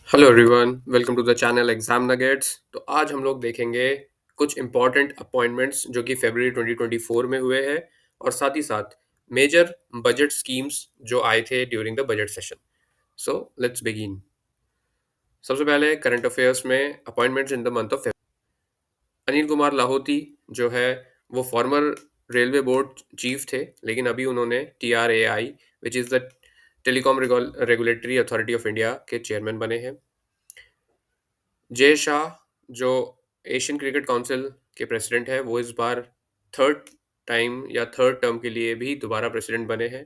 Hello everyone, welcome to the channel exam nuggets. तो आज हम लोग देखेंगे कुछ इंपॉर्टेंट अपॉइंटमेंट्स जो कि फरवरी 2024 में हुए हैं और साथ ही साथ मेजर बजट स्कीम्स जो आए थे during the budget session. So let's begin. सबसे पहले करंट अफेयर्स में appointments in the month of Anil Kumar Lahoti जो है वो फॉर्मर रेलवे बोर्ड चीफ थे, लेकिन अभी उन्होंने TRAI which is the telecom regulatory authority of India के चेयरमैन बने हैं। जय शाह जो एशियन क्रिकेट काउंसिल के प्रेसिडेंट है वो इस बार थर्ड टाइम या थर्ड टर्म के लिए भी दोबारा प्रेसिडेंट बने हैं।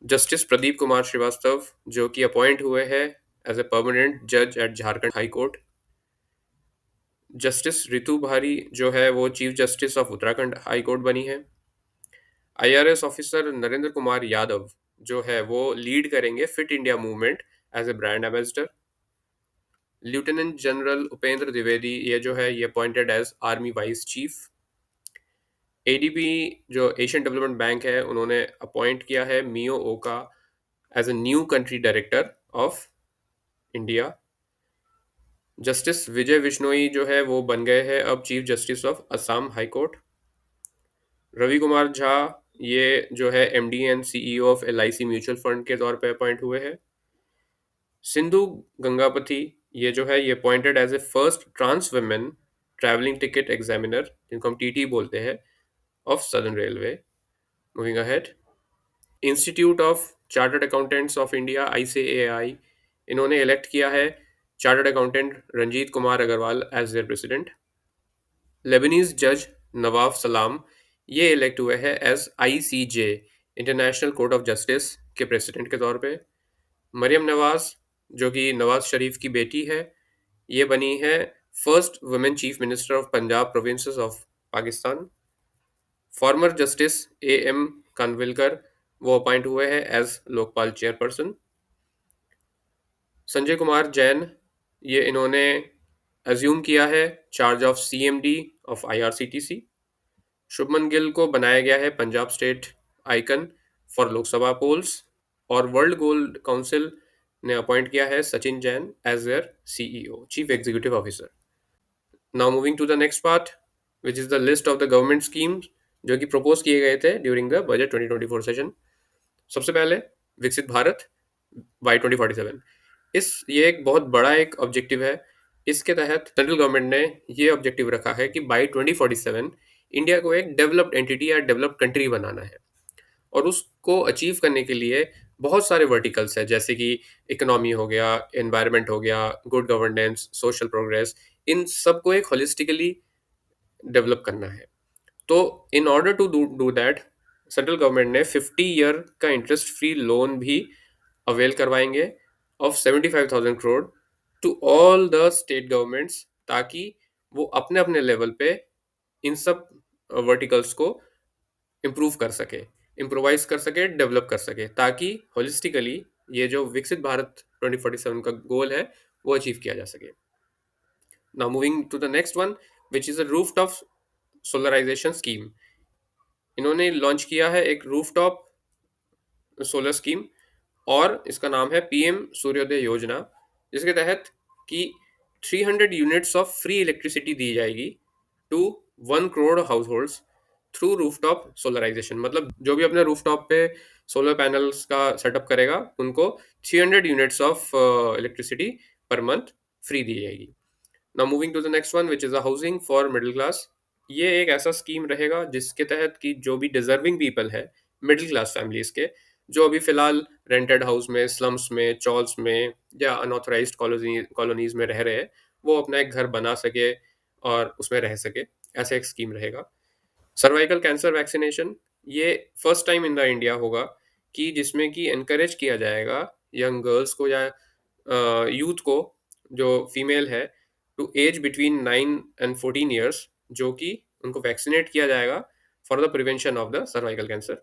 जस्टिस प्रदीप कुमार श्रीवास्तव जो कि अपॉइंट हुए हैं एज ए परमानेंट जज at Jharkhand high court. Justice Ritu Bahri जो है वो chief justice of Uttarakhand high court बनी है। IRS ऑफिसर नरेंद्र कुमार यादव जो है वो लीड करेंगे fit India movement as a brand ambassador. Lieutenant general Upendra Dwivedi ये जो है ये appointed as army vice chief. ADB जो एशियन डेवलपमेंट बैंक है उन्होंने अपॉइंट किया है Mio Oka as a new country director of India. Justice Vijay Bishnoi जो है वो बन गए हैं अब chief justice of Assam high court. Ravi Kumar Jha ये जो है MD एंड CEO ऑफ LIC म्यूचुअल फंड के तौर पे अपॉइंट हुए हैं। सिंधु गंगापति ये जो है ये appointed as a first trans women travelling ticket examiner जिनको हम TT बोलते हैं of southern railway. Moving ahead, institute of chartered accountants of India ICAI इन्होंने इलेक्ट किया है chartered accountant Ranjeet Kumar Agarwal as their president. Lebanese जज नवाफ सलाम ये elect हुए हैं as ICJ international court of justice के प्रेसिडेंट के तौर पे। मरियम नवाज जो कि नवाज शरीफ की बेटी है ये बनी है first women chief minister of Punjab provinces of Pakistan. Former justice AM Khanwilkar वो अपॉइंट हुए हैं एज लोकपाल चेयरपर्सन। संजय कुमार जैन ये इन्होंने अज्यूम किया है charge of CMD of IRCTC। Shubman Gill को बनाया गया है Punjab state icon for Lok Sabha polls. और वर्ल्ड गोल्ड काउंसिल ने अपॉइंट किया है Sachin Jain as their CEO chief executive officer. Now moving to the next part which is the list of the government schemes जो कि प्रपोज किए गए थे ड्यूरिंग द बजट 2024 सेशन। सबसे पहले विकसित भारत बाई 2047। ये एक बहुत बड़ा एक ऑब्जेक्टिव है। इसके तहत सेंट्रल गवर्नमेंट ने ये ऑब्जेक्टिव रखा है कि बाई 2047 इंडिया को एक डेवलप्ड एंटिटी या डेवलप्ड कंट्री बनाना है। और उसको अचीव करने के लिए बहुत सारे वर्टिकल्स हैं जैसे कि इकोनॉमी हो गया, एनवायरनमेंट हो गया, गुड गवर्नेंस, सोशल प्रोग्रेस, इन सबको एक होलिस्टिकली डेवलप करना है। तो in order to do that central government ने 50 ईयर का इंटरेस्ट फ्री लोन भी अवेल करवाएंगे ऑफ 75,000 crore to all the state governments, ताकि वो अपने अपने लेवल पे इन सब वर्टिकल्स को इम्प्रूव कर सके, इम्प्रोवाइज कर सके, डेवलप कर सके, ताकि होलिस्टिकली ये जो विकसित भारत 2047 का गोल है वो अचीव किया जा सके। Now moving to the next one which is a rooftop solarisation scheme. इन्होंने लॉन्च किया है एक रूफटॉप सोलर स्कीम और इसका नाम है PM सूर्योदय योजना, जिसके तहत कि 300 यूनिट्स ऑफ फ्री इलेक्ट्रिसिटी दी जाएगी to 1 crore households through rooftop solarisation. मतलब जो भी अपने रूफटॉप पे सोलर पैनल्स का सेटअप करेगा उनको 300 यूनिट्स ऑफ इलेक्ट्रिसिटी पर मंथ फ्री दी जाएगी। Now moving to the next one which is a housing for middle class. ये एक ऐसा स्कीम रहेगा जिसके तहत कि जो भी डिजर्विंग पीपल है मिडिल क्लास फैमिलीज के, जो अभी फिलहाल रेंटेड हाउस में, स्लम्स में, चॉल्स में या अनऑथराइज्ड कॉलोनीज में रह रहे हैं, वो अपना एक घर बना सके और उसमें रह सके। ऐसा एक स्कीम रहेगा। सर्वाइकल कैंसर वैक्सीनेशन ये first time in the India होगा कि जिसमें कि एनकरेज किया जाएगा यंग गर्ल्स को या यूथ को जो फीमेल है to age between 9 and 14 years, जो कि उनको वैक्सीनेट किया जाएगा for the prevention of the cervical cancer.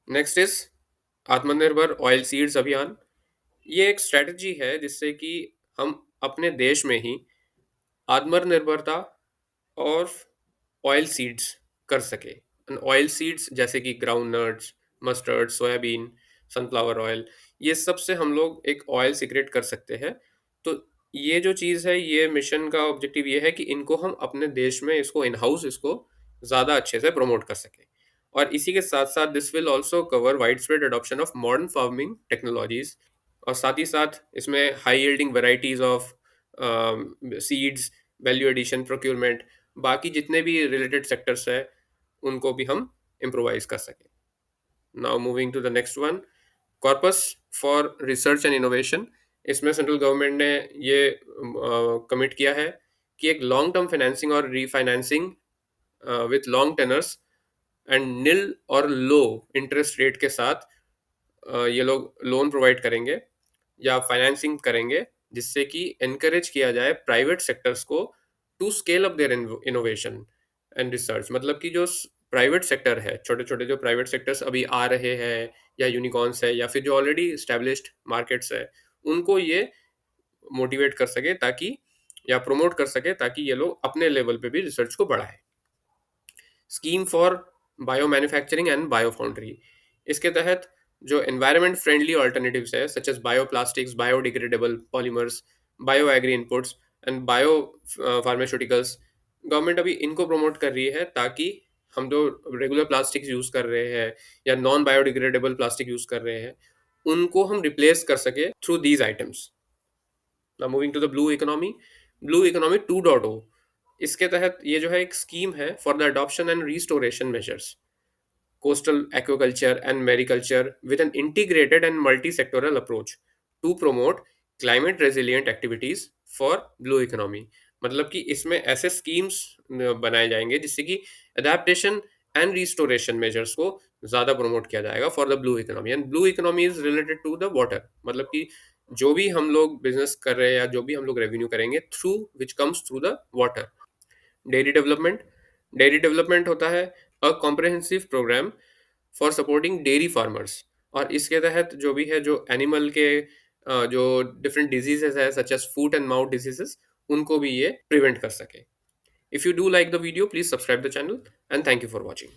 Next is Atmanirbhar oilseeds Abhiyan. ये एक स्ट्रेटजी है जिससे कि हम अपने देश में ही आत्मनिर्भरता और ऑयल सीड्स कर सके। ऑयल सीड्स जैसे कि ground nuts, mustard, soybean, sunflower oil, ये सब से हम लोग एक ऑयल सीक्रेट कर सकते हैं। तो ये जो चीज़ है, ये मिशन का ऑब्जेक्टिव ये है कि इनको हम अपने देश में इसको इन हाउस इसको ज़्यादा अच्छे से प्रमोट कर सकें। और इसी के साथ-साथ this will also cover widespread adoption of modern farming technologies, और साथ ही साथ इसमें high yielding varieties of seeds, value addition, procurement, बाकी जितने भी रिलेटेड सेक्टर्स हैं, उनको भी हम इम्प्रोवाइज़ कर सकें। Now moving to the next one, corpus for research and innovation. इसमें सेंट्रल गवर्नमेंट ने ये कमिट किया है कि एक लॉन्ग टर्म फाइनेंसिंग और refinancing with long tenors and nil और लो इंटरेस्ट रेट के साथ ये लोग लोन प्रोवाइड करेंगे या फाइनेंसिंग करेंगे, जिससे कि एनकरेज किया जाए प्राइवेट सेक्टर्स को to scale up their innovation and research. मतलब कि जो प्राइवेट सेक्टर है, छोटे छोटे जो प्राइवेट सेक्टर्स अभी आ रहे हैं, या यूनिकॉर्न्स है, या फिर जो ऑलरेडी स्टैब्लिश्ड मार्केट्स है, उनको ये मोटिवेट कर सके ताकि, या प्रमोट कर सके ताकि ये लोग अपने लेवल पे भी रिसर्च को बढ़ाए। Scheme for bio manufacturing and bio foundry, इसके तहत जो एनवायरनमेंट फ्रेंडली ऑल्टरनेटिव्स है, such as bio plastics, biodegradable polymers, bio agri inputs and bio pharmaceuticals, government अभी इनको प्रमोट कर रही है ताकि हम जो रेगुलर प्लास्टिक्स यूज कर रहे हैं या नॉन बायोडिग्रेडेबल प्लास्टिक यूज कर रहे हैं, उनको हम रिप्लेस कर सके through these items. Now moving to the blue economy 2.0, इसके तहत ये जो है एक स्कीम है for the adoption and restoration measures, coastal aquaculture and mariculture with an integrated and multi-sectoral approach to promote climate resilient activities for blue economy। मतलब कि इसमें ऐसे स्कीम्स बनाए जाएंगे जिससे कि अडेप्टेशन एंड रिस्टोरेशन मेजर्स को ज़्यादा प्रमोट किया जाएगा for the blue economy. And blue economy is related to the water, मतलब कि जो भी हम लोग बिजनेस कर रहे हैं या जो भी हम लोग रेवेन्यू करेंगे through which comes through the water. Dairy development, dairy development होता है a comprehensive program for supporting dairy farmers, और इसके तहत जो भी है, जो एनिमल के जो डिफरेंट डिजीजेस है such as foot and mouth diseases, उनको भी ये प्रिवेंट कर सके। If you do like the video, please subscribe the channel and thank you for watching.